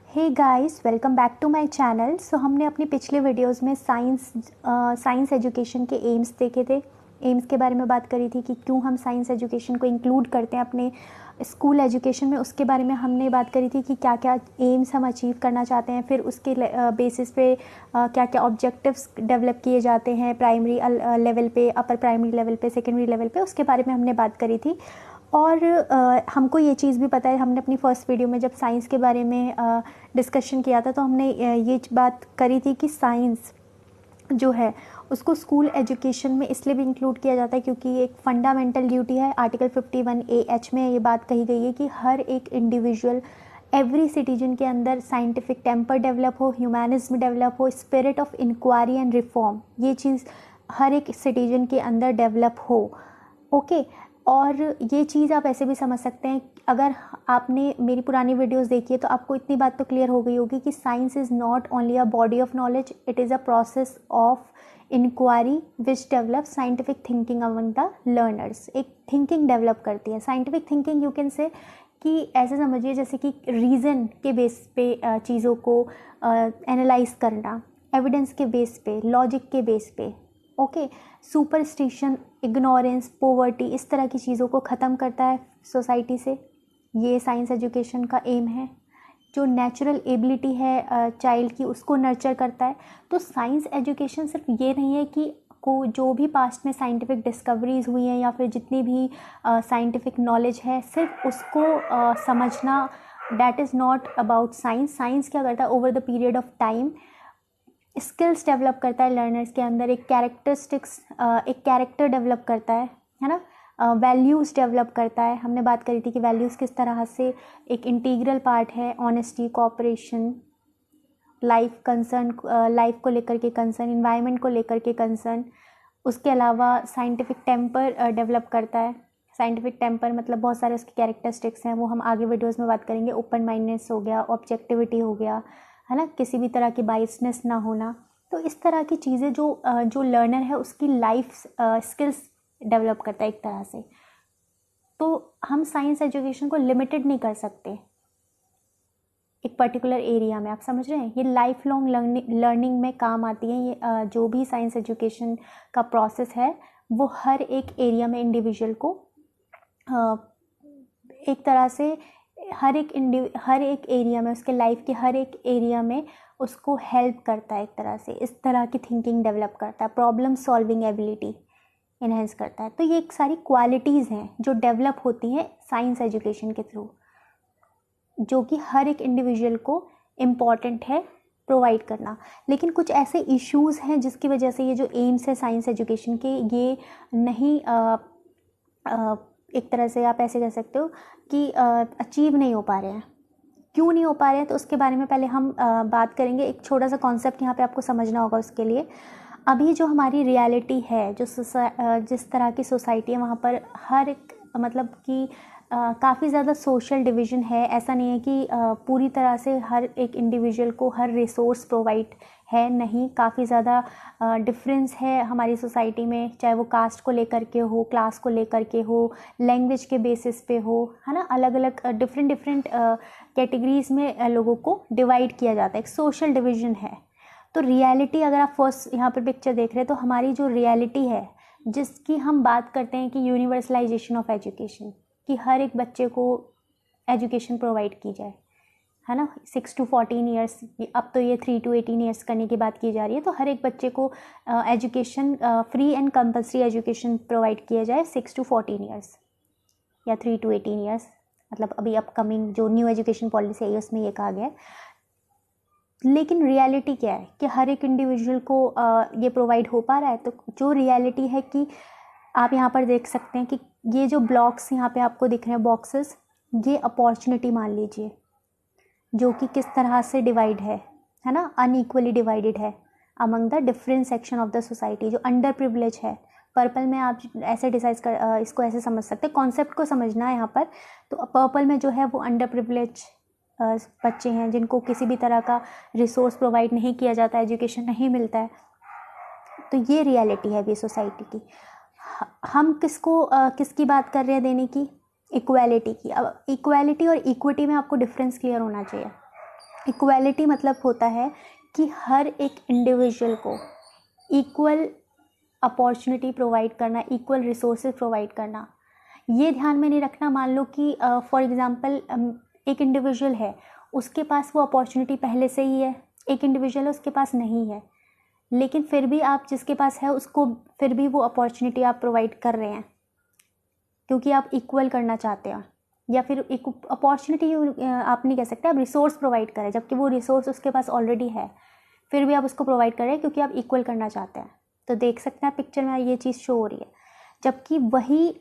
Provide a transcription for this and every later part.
Hey guys, welcome back to my channel. So हमने अपने पिछले वीडियोस में साइंस एजुकेशन के एम्स देखे थे। एम्स के बारे में बात करी थी कि क्यों हम साइंस एजुकेशन को इंक्लूड करते हैं अपने स्कूल एजुकेशन में। उसके बारे में हमने बात करी थी कि क्या क्या एम्स हम अचीव करना चाहते हैं, फिर उसके बेसिस पे क्या क्या ऑब्जेक्टिव्स डेवलप किए जाते हैं प्राइमरी लेवल पे, अपर प्राइमरी लेवल पे, सेकेंडरी लेवल पे। उसके बारे में हमने बात करी थी। और हमको ये चीज़ भी पता है, हमने अपनी फर्स्ट वीडियो में जब साइंस के बारे में डिस्कशन किया था तो हमने ये बात करी थी कि साइंस जो है उसको स्कूल एजुकेशन में इसलिए भी इंक्लूड किया जाता है क्योंकि ये एक फंडामेंटल ड्यूटी है। आर्टिकल 51A(h) में ये बात कही गई है कि हर एक इंडिविजुअल, एवरी सिटीजन के अंदर साइंटिफिक टेम्पर डेवलप हो, ह्यूमैनिज्म डेवलप हो, spirit of inquiry and reform, ये चीज़ हर एक सिटीजन के अंदर डेवलप हो। ओके। और ये चीज़ आप ऐसे भी समझ सकते हैं, अगर आपने मेरी पुरानी वीडियोस देखी है तो आपको इतनी बात तो क्लियर हो गई होगी कि science is not only a body of knowledge, it is a process of inquiry which develop scientific thinking among the learners. एक थिंकिंग डेवलप करती है scientific thinking, you can say कि ऐसे समझिए जैसे कि रीज़न के बेस पे चीज़ों को एनालाइज करना, एविडेंस के बेस पे, लॉजिक के बेस पे। ओके। सुपरस्टिशन, इग्नोरेंस, पोवर्टी, इस तरह की चीज़ों को ख़त्म करता है सोसाइटी से। ये साइंस एजुकेशन का एम है। जो नेचुरल एबिलिटी है चाइल्ड की, उसको नर्चर करता है। तो साइंस एजुकेशन सिर्फ ये नहीं है कि को जो भी पास्ट में साइंटिफिक डिस्कवरीज हुई हैं या फिर जितनी भी साइंटिफिक नॉलेज है, सिर्फ उसको समझना, that is not about science. Science क्या करता है, over the period of time skills develop करता है लर्नर्स के अंदर, एक कैरेक्टर डेवलप करता है ना, वैल्यूज़ डेवलप करता है। हमने बात करी थी कि वैल्यूज़ किस तरह से एक इंटीग्रल पार्ट है, honesty, cooperation, life concern, life को लेकर के कंसर्न, इन्वायरमेंट को लेकर के कंसर्न। उसके अलावा साइंटिफिक टेम्पर डेवलप करता है। साइंटिफिक टेम्पर मतलब बहुत सारे उसके कैरेक्टरिस्टिक्स हैं, वो हम आगे वीडियोस में बात करेंगे। ओपन माइंडनेस हो गया, ऑब्जेक्टिविटी हो गया, है ना, किसी भी तरह की बाइसनेस ना होना। तो इस तरह की चीज़ें जो लर्नर है उसकी लाइफ स्किल्स डेवलप करता है एक तरह से। तो हम साइंस एजुकेशन को लिमिटेड नहीं कर सकते एक पर्टिकुलर एरिया में, आप समझ रहे हैं। ये लाइफ लॉन्ग लर्निंग में काम आती है। ये जो भी साइंस एजुकेशन का प्रोसेस है वो हर एक एरिया में इंडिविजुअल को एक तरह से हर एक एरिया में, उसके लाइफ के हर एक एरिया में उसको हेल्प करता है एक तरह से। इस तरह की थिंकिंग डेवलप करता है, प्रॉब्लम सॉल्विंग एबिलिटी इन्हेंस करता है। तो ये एक सारी क्वालिटीज़ हैं जो डेवलप होती हैं साइंस एजुकेशन के थ्रू, जो कि हर एक इंडिविजुअल को इम्पॉर्टेंट है प्रोवाइड करना। लेकिन कुछ ऐसे इश्यूज़ हैं जिसकी वजह से ये जो एम्स है साइंस एजुकेशन के, ये नहीं एक तरह से आप ऐसे कह सकते हो कि अचीव नहीं हो पा रहे हैं। क्यों नहीं हो पा रहे हैं तो उसके बारे में पहले हम बात करेंगे। एक छोटा सा कॉन्सेप्ट यहाँ पे आपको समझना होगा। उसके लिए अभी जो हमारी रियलिटी है, जो जिस तरह की सोसाइटी है, वहाँ पर हर एक मतलब कि काफ़ी ज़्यादा सोशल डिवीज़न है। ऐसा नहीं है कि पूरी तरह से हर एक इंडिविजुअल को हर रिसोर्स प्रोवाइड है, नहीं। काफ़ी ज़्यादा डिफरेंस है हमारी सोसाइटी में, चाहे वो कास्ट को लेकर के हो, क्लास को लेकर के हो, लैंग्वेज के बेसिस पे हो, है ना। अलग अलग डिफरेंट कैटेगरीज़ में लोगों को डिवाइड किया जाता है, एक सोशल डिवीज़न है। तो रियलिटी, अगर आप फर्स्ट यहाँ पर पिक्चर देख रहे हैं तो हमारी जो रियलिटी है जिसकी हम बात करते हैं कि यूनिवर्सलाइजेशन ऑफ एजुकेशन, कि हर एक बच्चे को एजुकेशन प्रोवाइड की जाए, है ना। 6 to 14 ईयर्स, अब तो ये 3 to 18 ईयर्स करने की बात की जा रही है। तो हर एक बच्चे को education, free and compulsory education provide किया जाए 6 to 14 ईयर्स या 3 to 18 ईयर्स। मतलब अभी अपकमिंग जो न्यू एजुकेशन पॉलिसी आई है उसमें ये कहा गया है। लेकिन रियलिटी क्या है कि हर एक इंडिविजुअल को ये प्रोवाइड हो पा रहा है? तो जो रियलिटी है कि आप यहाँ पर देख सकते हैं कि ये जो ब्लॉक्स यहाँ पे आपको दिख रहे हैं, बॉक्सेस, ये अपॉर्चुनिटी मान लीजिए, जो कि किस तरह से डिवाइड है ना, अनइक्वली डिवाइडेड है among the different section of the society. जो अंडर प्रिविलेज है, पर्पल में आप ऐसे डिसाइड कर इसको ऐसे समझ सकते हैं, कॉन्सेप्ट को समझना है यहाँ पर। तो पर्पल में जो है वो अंडर प्रिविलेज बच्चे हैं जिनको किसी भी तरह का रिसोर्स प्रोवाइड नहीं किया जाता, एजुकेशन नहीं मिलता है। तो ये रियलिटी है अभी सोसाइटी की। हम किसकी बात कर रहे हैं देने की? इक्वालिटी की। अब इक्वालिटी और इक्विटी में आपको डिफरेंस क्लियर होना चाहिए। इक्वालिटी मतलब होता है कि हर एक इंडिविजुअल को इक्वल अपॉर्चुनिटी प्रोवाइड करना, इक्वल रिसोर्सेज प्रोवाइड करना। ये ध्यान में नहीं रखना, मान लो कि फॉर एग्जांपल एक इंडिविजुअल है, उसके पास वो अपॉर्चुनिटी पहले से ही है, एक इंडिविजुअल है उसके पास नहीं है, लेकिन फिर भी आप जिसके पास है उसको फिर भी वो अपॉर्चुनिटी आप प्रोवाइड कर रहे हैं क्योंकि आप इक्वल करना चाहते हैं। या फिर एक अपॉर्चुनिटी आप नहीं कह सकते, आप रिसोर्स प्रोवाइड करें, जबकि वो रिसोर्स उसके पास ऑलरेडी है, फिर भी आप उसको प्रोवाइड कर रहे हैं क्योंकि आप इक्वल करना चाहते हैं। तो देख सकते हैं पिक्चर में ये चीज़ शो हो रही है। जबकि वही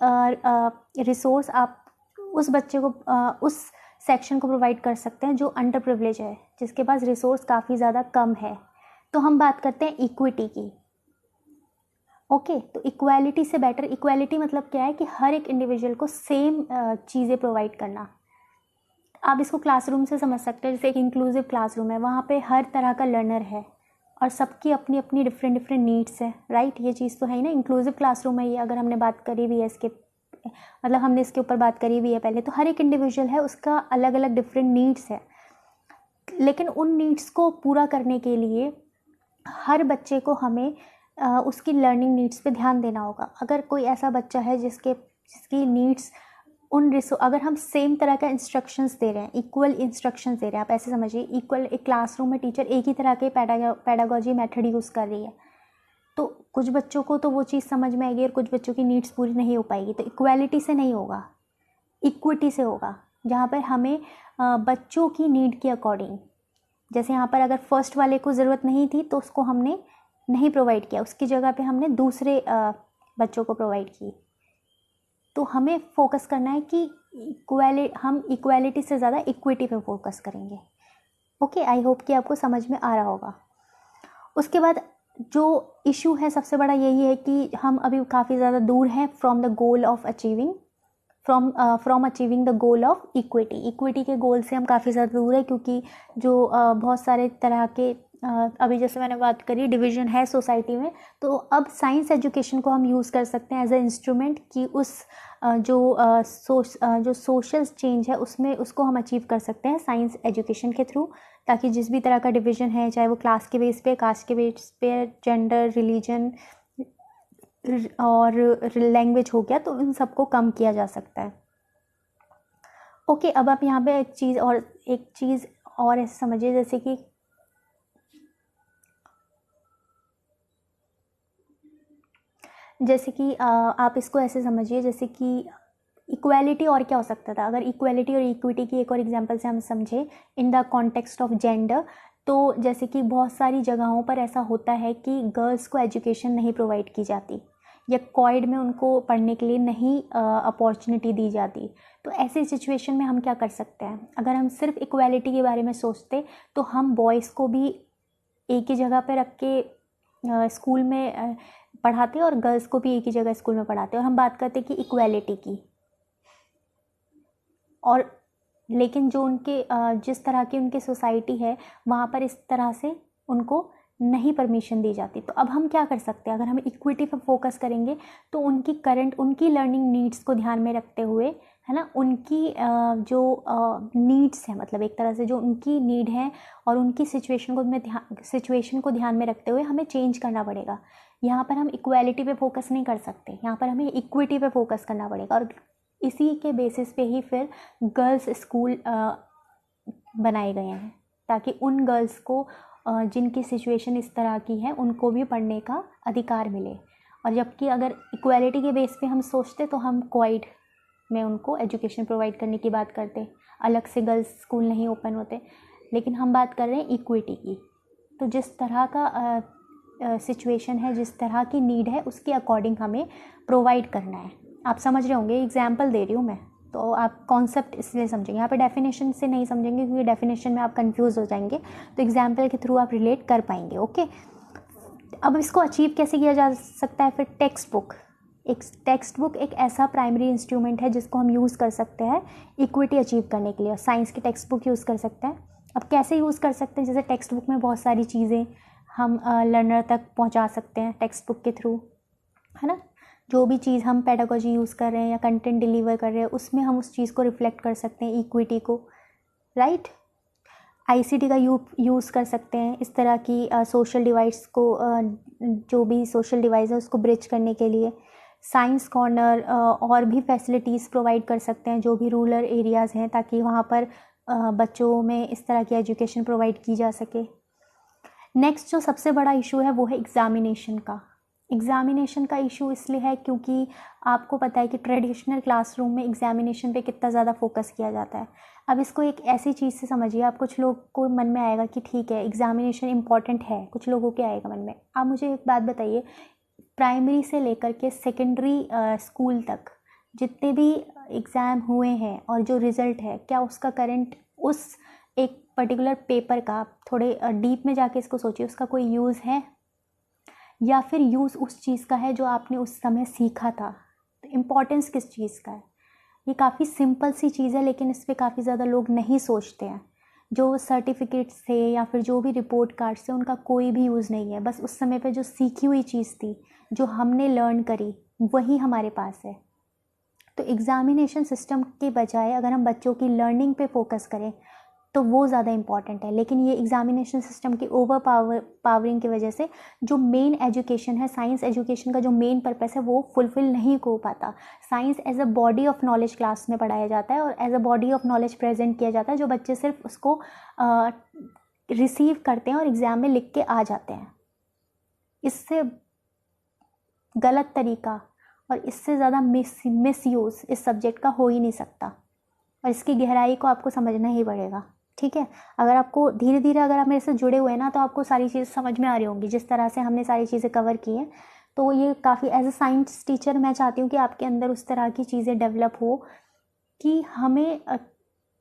रिसोर्स आप उस बच्चे को उस सेक्शन को प्रोवाइड कर सकते हैं जो अंडर प्रिविलेज है, जिसके पास रिसोर्स काफ़ी ज़्यादा कम है। तो हम बात करते हैं इक्विटी की। ओके, तो इक्वालिटी से बेटर, इक्वालिटी मतलब क्या है कि हर एक इंडिविजुअल को सेम चीज़ें प्रोवाइड करना। आप इसको क्लासरूम से समझ सकते हैं, जैसे एक इंक्लूसिव क्लासरूम है, वहाँ पे हर तरह का लर्नर है और सबकी अपनी अपनी डिफरेंट नीड्स है, राइट। ये चीज़ तो है ही ना, इंक्लूसिव क्लासरूम है ये, अगर हमने बात करी भी है इसके, मतलब हमने इसके ऊपर बात करी भी है पहले। तो हर एक इंडिविजुअल है, उसका अलग अलग डिफरेंट नीड्स है, लेकिन उन नीड्स को पूरा करने के लिए हर बच्चे को हमें उसकी लर्निंग नीड्स पे ध्यान देना होगा। अगर कोई ऐसा बच्चा है जिसकी नीड्स अगर हम सेम तरह का इंस्ट्रक्शंस दे रहे हैं, इक्वल इंस्ट्रक्शंस दे रहे हैं, आप ऐसे समझिए इक्वल, एक क्लासरूम में टीचर एक ही तरह के पैडागोजी मेथड यूज़ कर रही है, तो कुछ बच्चों को तो वो चीज़ समझ में आएगी और कुछ बच्चों की नीड्स पूरी नहीं हो पाएगी। तो इक्वालिटी से नहीं होगा, इक्विटी से होगा, जहाँ पर हमें बच्चों की नीड के अकॉर्डिंग, जैसे यहाँ पर अगर फर्स्ट वाले को ज़रूरत नहीं थी तो उसको हमने नहीं प्रोवाइड किया, उसकी जगह पे हमने दूसरे बच्चों को प्रोवाइड की। तो हमें फोकस करना है कि हम इक्वालिटी से ज़्यादा इक्विटी पे फोकस करेंगे। ओके, आई होप कि आपको समझ में आ रहा होगा। उसके बाद जो इशू है सबसे बड़ा यही है कि हम अभी काफ़ी ज़्यादा दूर हैं from the goal of achieving from achieving the goal of equity के गोल से हम काफ़ी ज़्यादा दूर है, क्योंकि जो बहुत सारे तरह के अभी जैसे मैंने बात करी डिवीज़न है सोसाइटी में। तो अब साइंस एजुकेशन को हम यूज़ कर सकते हैं एज ए इंस्ट्रूमेंट कि उस जो सोशल चेंज है उसमें उसको हम अचीव कर सकते हैं साइंस एजुकेशन के थ्रू, ताकि जिस भी तरह का डिवीज़न है, चाहे वो क्लास के बेस पे, कास्ट के बेस पे, जेंडर, रिलीजन और लैंग्वेज हो गया, तो इन सबको कम किया जा सकता है। ओके, अब आप यहाँ पे एक चीज़ और ऐसे समझिए, जैसे कि आप इसको ऐसे समझिए जैसे कि इक्वालिटी और क्या हो सकता था। अगर इक्वालिटी और इक्विटी की एक और एग्जांपल से हम समझें in the context of gender, तो जैसे कि बहुत सारी जगहों पर ऐसा होता है कि गर्ल्स को एजुकेशन नहीं प्रोवाइड की जाती, या कॉइड में उनको पढ़ने के लिए नहीं अपॉर्चुनिटी दी जाती। तो ऐसी सिचुएशन में हम क्या कर सकते हैं, अगर हम सिर्फ इक्वालिटी के बारे में सोचते तो हम बॉयज़ को भी एक ही जगह पे रख के स्कूल में पढ़ाते और गर्ल्स को भी एक ही जगह स्कूल में पढ़ाते, और हम बात करते कि इक्वालिटी की। और लेकिन जो उनके जिस तरह की उनकी सोसाइटी है वहाँ पर इस तरह से उनको नहीं परमिशन दी जाती। तो अब हम क्या कर सकते हैं, अगर हम इक्विटी पर फोकस करेंगे तो उनकी लर्निंग नीड्स को ध्यान में रखते हुए, है ना, उनकी जो नीड्स हैं, मतलब एक तरह से जो उनकी नीड है और उनकी सिचुएशन को ध्यान में रखते हुए हमें चेंज करना पड़ेगा। यहाँ पर हम इक्वालिटी पे फोकस नहीं कर सकते, यहाँ पर हमें इक्विटी पे फोकस करना पड़ेगा, और इसी के बेसिस पे ही फिर गर्ल्स स्कूल बनाए गए हैं, ताकि उन गर्ल्स को जिनकी सिचुएशन इस तरह की है उनको भी पढ़ने का अधिकार मिले। और जबकि अगर इक्वालिटी के बेस पे हम सोचते तो हम क्वाइड में उनको एजुकेशन प्रोवाइड करने की बात करते, अलग से गर्ल्स स्कूल नहीं ओपन होते। लेकिन हम बात कर रहे हैं इक्विटी की, तो जिस तरह का सिचुएशन है, जिस तरह की नीड है, उसके अकॉर्डिंग हमें प्रोवाइड करना है। आप समझ रहे होंगे, एग्जाम्पल दे रही हूँ मैं, तो आप कॉन्सेप्ट इसलिए समझेंगे। यहाँ पे डेफिनेशन से नहीं समझेंगे क्योंकि डेफिनेशन में आप कंफ्यूज हो जाएंगे, तो एग्जाम्पल के थ्रू आप रिलेट कर पाएंगे। ओके, अब इसको अचीव कैसे किया जा सकता है फिर, टेक्स्ट बुक एक ऐसा प्राइमरी इंस्ट्रूमेंट है जिसको हम यूज़ कर सकते हैं इक्विटी अचीव करने के लिए। साइंस की टेक्स्ट बुक यूज़ कर सकते हैं। अब कैसे यूज़ कर सकते हैं, जैसे टेक्स्ट बुक में बहुत सारी चीज़ें हम लर्नर तक पहुंचा सकते हैं टेक्स्ट बुक के थ्रू, है ना। जो भी चीज़ हम पेडागोजी यूज़ कर रहे हैं या कंटेंट डिलीवर कर रहे हैं, उसमें हम उस चीज़ को रिफ्लेक्ट कर सकते हैं, इक्विटी को, राइट। आईसीटी का यूज़ कर सकते हैं इस तरह की सोशल डिवाइस को, जो भी सोशल डिवाइस है उसको ब्रिज करने के लिए। साइंस कॉर्नर और भी फैसिलिटीज़ प्रोवाइड कर सकते हैं जो भी रूरल एरियाज़ हैं, ताकि वहाँ पर बच्चों में इस तरह की एजुकेशन प्रोवाइड की जा सके। नेक्स्ट जो सबसे बड़ा इशू है वो है एग्ज़ामिनेशन का। एग्ज़ामिनेशन का इशू इसलिए है क्योंकि आपको पता है कि ट्रेडिशनल क्लासरूम में एग्ज़ामिनेशन पे कितना ज़्यादा फोकस किया जाता है। अब इसको एक ऐसी चीज़ से समझिए, आप कुछ लोग को मन में आएगा कि ठीक है एग्ज़ामिनेशन इम्पॉर्टेंट है, कुछ लोगों के आएगा मन में। आप मुझे एक बात बताइए, प्राइमरी से लेकर के सेकेंडरी स्कूल तक जितने भी एग्ज़ाम हुए हैं और जो रिज़ल्ट है, क्या उसका करंट उस एक पर्टिकुलर पेपर का, थोड़े डीप में जाके इसको सोचिए, उसका कोई यूज़ है या फिर यूज़ उस चीज़ का है जो आपने उस समय सीखा था? तो इम्पॉर्टेंस किस चीज़ का है? ये काफ़ी सिंपल सी चीज़ है, लेकिन इस पर काफ़ी ज़्यादा लोग नहीं सोचते हैं। जो सर्टिफिकेट्स थे या फिर जो भी रिपोर्ट कार्ड्स थे उनका कोई भी यूज़ नहीं है। बस उस समय पे जो सीखी हुई चीज़ थी, जो हमने लर्न करी, वही हमारे पास है। तो एग्ज़ामिनेशन सिस्टम के बजाय अगर हम बच्चों की लर्निंग पे फोकस करें तो वो ज़्यादा इम्पॉर्टेंट है। लेकिन ये एग्ज़ामिनेशन सिस्टम की पावरिंग की वजह से जो मेन एजुकेशन है, साइंस एजुकेशन का जो मेन पर्पस है, वो फुलफ़िल नहीं हो पाता। Science as a body of knowledge class में पढ़ाया जाता है और as a body of knowledge present किया जाता है, जो बच्चे सिर्फ उसको रिसीव करते हैं और एग्ज़ाम में लिख के आ जाते हैं। इससे गलत तरीका और इससे ज़्यादा मिसयूज़ इस सब्जेक्ट का हो ही नहीं सकता, और इसकी गहराई को आपको समझना ही पड़ेगा। ठीक है, अगर आपको धीरे धीरे, अगर आप मेरे से जुड़े हुए हैं ना, तो आपको सारी चीज़ समझ में आ रही होंगी जिस तरह से हमने सारी चीज़ें कवर की हैं। तो ये काफ़ी, एज अ साइंस टीचर मैं चाहती हूँ कि आपके अंदर उस तरह की चीज़ें डेवलप हो कि हमें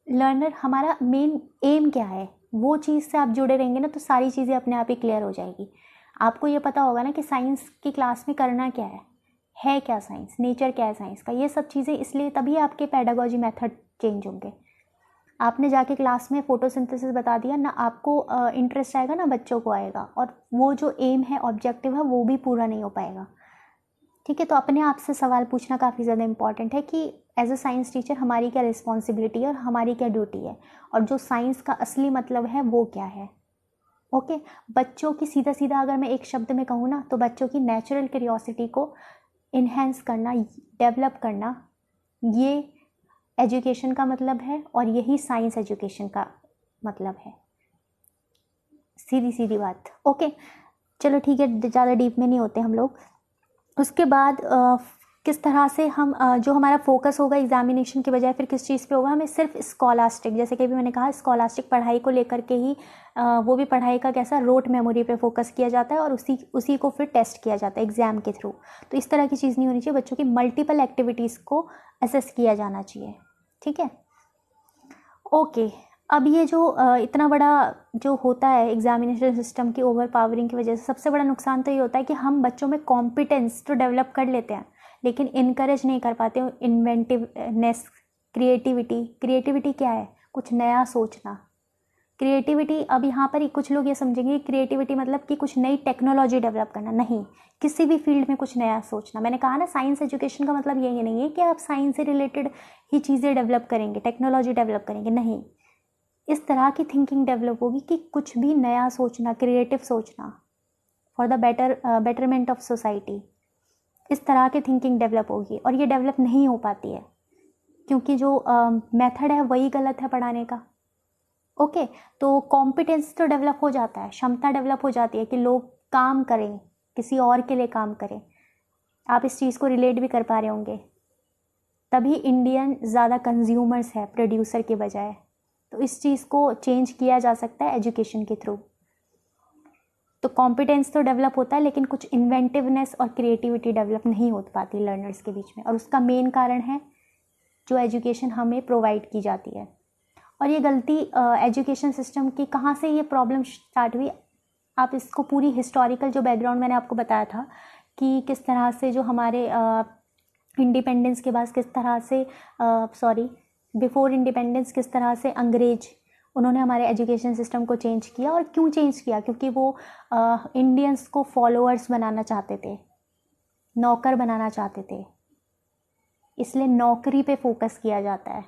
लर्नर, हमारा मेन एम क्या है, वो चीज़ से आप जुड़े रहेंगे ना, तो सारी चीज़ें अपने आप ही क्लियर हो जाएगी। आपको ये पता होगा ना कि साइंस की क्लास में करना क्या है क्या साइंस, नेचर क्या है साइंस का, ये सब चीज़ें, इसलिए तभी आपके पेडागोजी मेथड चेंज होंगे। आपने जाके क्लास में फोटोसिंथेसिस बता दिया ना, आपको इंटरेस्ट आएगा ना बच्चों को आएगा, और वो जो एम है, ऑब्जेक्टिव है, वो भी पूरा नहीं हो पाएगा। ठीक है, तो अपने आप से सवाल पूछना काफ़ी ज़्यादा इंपॉर्टेंट है कि एज अ साइंस टीचर हमारी क्या रिस्पॉन्सिबिलिटी है और हमारी क्या ड्यूटी है, और जो साइंस का असली मतलब है वो क्या है। ओके, बच्चों की सीधा सीधा अगर मैं एक शब्द में कहूँ ना, तो बच्चों की नेचुरल क्यूरियोसिटी को इन्हेंस करना, डेवलप करना, ये एजुकेशन का मतलब है, और यही साइंस एजुकेशन का मतलब है। सीधी सीधी बात। ओके, चलो ठीक है, ज़्यादा डीप में नहीं होते हम लोग। उसके बाद किस तरह से हम जो हमारा फोकस होगा एग्जामिनेशन के बजाय फिर किस चीज़ पे होगा, हमें सिर्फ स्कॉलास्टिक, जैसे कि अभी मैंने कहा स्कॉलास्टिक पढ़ाई को लेकर के ही, वो भी पढ़ाई का कैसा, रोट मेमोरी पे फोकस किया जाता है और उसी को फिर टेस्ट किया जाता है एग्ज़ाम के थ्रू। तो इस तरह की चीज़ नहीं होनी चाहिए, बच्चों की मल्टीपल एक्टिविटीज़ को असेस किया जाना चाहिए। ठीक है, ओके। अब ये जो इतना बड़ा जो होता है एग्जामिनेशन सिस्टम की ओवर पावरिंग की वजह से, सबसे बड़ा नुकसान तो ये होता है कि हम बच्चों में कॉम्पिटेंस तो डेवलप कर लेते हैं, लेकिन इनकरेज नहीं कर पाते हो इन्वेंटिवनेस, क्रिएटिविटी क्या है, कुछ नया सोचना। क्रिएटिविटी, अब यहाँ पर ही कुछ लोग ये समझेंगे क्रिएटिविटी मतलब कि कुछ नई टेक्नोलॉजी डेवलप करना, नहीं, किसी भी फील्ड में कुछ नया सोचना। मैंने कहा ना, साइंस एजुकेशन का मतलब यही नहीं है कि आप साइंस से रिलेटेड ही चीज़ें डेवलप करेंगे, टेक्नोलॉजी डेवलप करेंगे, नहीं। इस तरह की थिंकिंग डेवलप होगी कि कुछ भी नया सोचना, क्रिएटिव सोचना, for the betterment of society, इस तरह की थिंकिंग डेवलप होगी। और ये डेवलप नहीं हो पाती है क्योंकि जो मेथड है वही गलत है पढ़ाने का। ओके, तो कॉम्पिटेंस तो डेवलप हो जाता है, क्षमता डेवलप हो जाती है कि लोग काम करें, किसी और के लिए काम करें। आप इस चीज़ को रिलेट भी कर पा रहे होंगे, तभी इंडियन ज़्यादा कंज्यूमर्स है प्रोड्यूसर के बजाय। तो इस चीज़ को चेंज किया जा सकता है एजुकेशन के थ्रू। तो कॉम्पिटेंस तो डेवलप होता है, लेकिन कुछ इन्वेंटिवनेस और क्रिएटिविटी डेवलप नहीं हो पाती लर्नर्स के बीच में, और उसका मेन कारण है जो एजुकेशन हमें प्रोवाइड की जाती है। और ये गलती एजुकेशन सिस्टम की, कहाँ से ये प्रॉब्लम स्टार्ट हुई, आप इसको पूरी हिस्टोरिकल जो बैकग्राउंड मैंने आपको बताया था कि किस तरह से जो हमारे इंडिपेंडेंस के बाद किस तरह से बिफोर इंडिपेंडेंस किस तरह से अंग्रेज, उन्होंने हमारे एजुकेशन सिस्टम को चेंज किया। और क्यों चेंज किया, क्योंकि वो इंडियंस को फॉलोअर्स बनाना चाहते थे, नौकर बनाना चाहते थे, इसलिए नौकरी पे फोकस किया जाता है।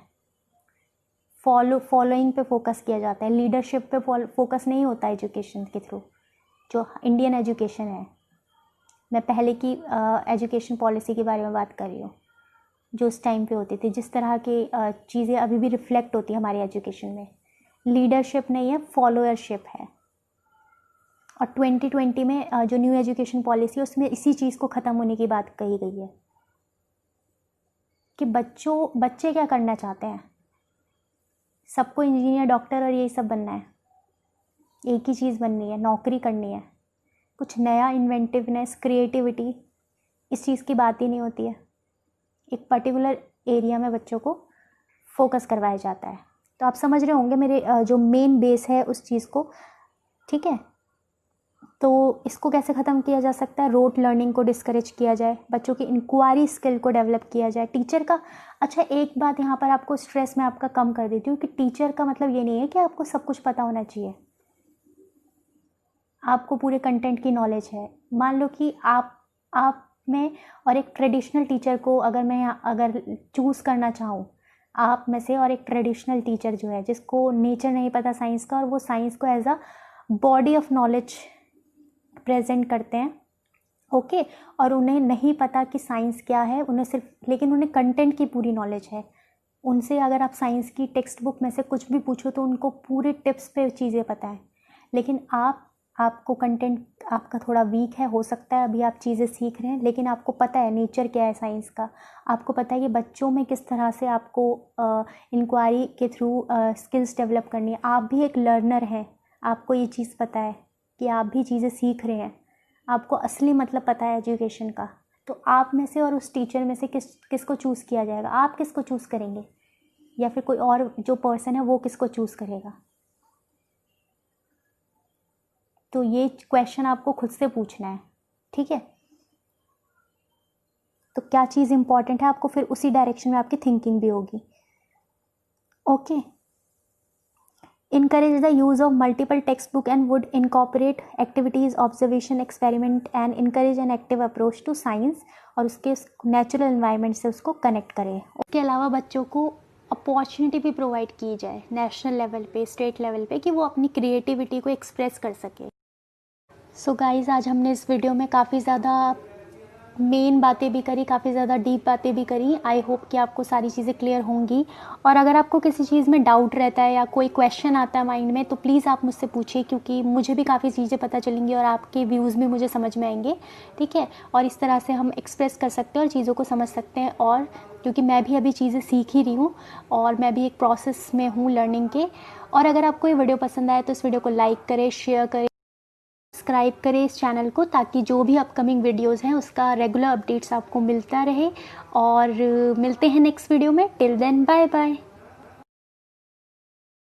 फॉलोइंग पे फोकस किया जाता है, लीडरशिप पे फोकस नहीं होता एजुकेशन के थ्रू। जो इंडियन एजुकेशन है, मैं पहले की एजुकेशन पॉलिसी के बारे में बात कर रही हूँ, जो उस टाइम पे होती थी, जिस तरह की चीज़ें अभी भी रिफ्लेक्ट होती है हमारी एजुकेशन में। लीडरशिप नहीं है, फॉलोअरशिप है। और 2020 में जो न्यू एजुकेशन पॉलिसी है उसमें इसी चीज़ को ख़त्म होने की बात कही गई है कि बच्चे क्या करना चाहते हैं। सबको इंजीनियर, डॉक्टर और यही सब बनना है, एक ही चीज़ बननी है, नौकरी करनी है। कुछ नया, इन्वेंटिवनेस, क्रिएटिविटी, इस चीज़ की बात ही नहीं होती है। एक पर्टिकुलर एरिया में बच्चों को फोकस करवाया जाता है। तो आप समझ रहे होंगे मेरे जो मेन बेस है उस चीज़ को, ठीक है। तो इसको कैसे ख़त्म किया जा सकता है? रोट लर्निंग को डिस्करेज किया जाए, बच्चों की इंक्वायरी स्किल को डेवलप किया जाए, टीचर का। अच्छा, एक बात यहाँ पर आपको स्ट्रेस में आपका कम कर देती हूँ कि टीचर का मतलब ये नहीं है कि आपको सब कुछ पता होना चाहिए, आपको पूरे कंटेंट की नॉलेज है। मान लो कि आप में और एक ट्रेडिशनल टीचर को अगर चूज़ करना चाहूँ आप में से, और एक ट्रेडिशनल टीचर जो है जिसको नेचर नहीं पता साइंस का, और वो साइंस को as a body of knowledge present करते हैं, ओके। और उन्हें नहीं पता कि साइंस क्या है, लेकिन उन्हें कंटेंट की पूरी नॉलेज है। उनसे अगर आप साइंस की टेक्स्ट बुक में से कुछ भी पूछो तो उनको पूरे टिप्स पे चीज़ें पता है। लेकिन आपको कंटेंट आपका थोड़ा वीक है, हो सकता है अभी आप चीज़ें सीख रहे हैं, लेकिन आपको पता है नेचर क्या है साइंस का, आपको पता है कि बच्चों में किस तरह से आपको इंक्वायरी के थ्रू स्किल्स डेवलप करनी है। आप भी एक लर्नर हैं, आपको ये चीज़ पता है कि आप भी चीज़ें सीख रहे हैं, आपको असली मतलब पता है एजुकेशन का। तो आप में से और उस टीचर में से किसको चूज़ किया जाएगा? आप किसको चूज़ करेंगे, या फिर कोई और जो पर्सन है वो किसको चूज़ करेगा? तो ये क्वेश्चन आपको खुद से पूछना है, ठीक है। तो क्या चीज़ इंपॉर्टेंट है, आपको फिर उसी डायरेक्शन में आपकी थिंकिंग भी होगी, okay. Encourage the use of multiple textbook and would incorporate activities, observation, experiment and encourage an active approach to science, और उसके नेचुरल एनवायरनमेंट से उसको कनेक्ट करें। उसके अलावा बच्चों को अपॉर्चुनिटी भी प्रोवाइड की जाए नेशनल लेवल पे, स्टेट लेवल पे, कि वो अपनी क्रिएटिविटी को एक्सप्रेस कर सके। सो गाइज़, आज हमने इस वीडियो में काफ़ी ज़्यादा मेन बातें भी करी, काफ़ी ज़्यादा डीप बातें भी करी। आई होप कि आपको सारी चीज़ें क्लियर होंगी। और अगर आपको किसी चीज़ में डाउट रहता है या कोई क्वेश्चन आता है माइंड में, तो प्लीज़ आप मुझसे पूछिए, क्योंकि मुझे भी काफ़ी चीज़ें पता चलेंगी और आपके व्यूज़ भी मुझे समझ में आएंगे, ठीक है। और इस तरह से हम एक्सप्रेस कर सकते हैं और चीज़ों को समझ सकते हैं। और क्योंकि मैं भी अभी चीज़ें सीख ही रही हूँ और मैं भी एक प्रोसेस में हूँ लर्निंग के। और अगर आपको ये वीडियो पसंद आए तो इस वीडियो को लाइक करें, शेयर करें, सब्सक्राइब करें इस चैनल को, ताकि जो भी अपकमिंग वीडियोस हैं उसका रेगुलर अपडेट्स आपको मिलता रहे। और मिलते हैं नेक्स्ट वीडियो में। Till then, bye bye.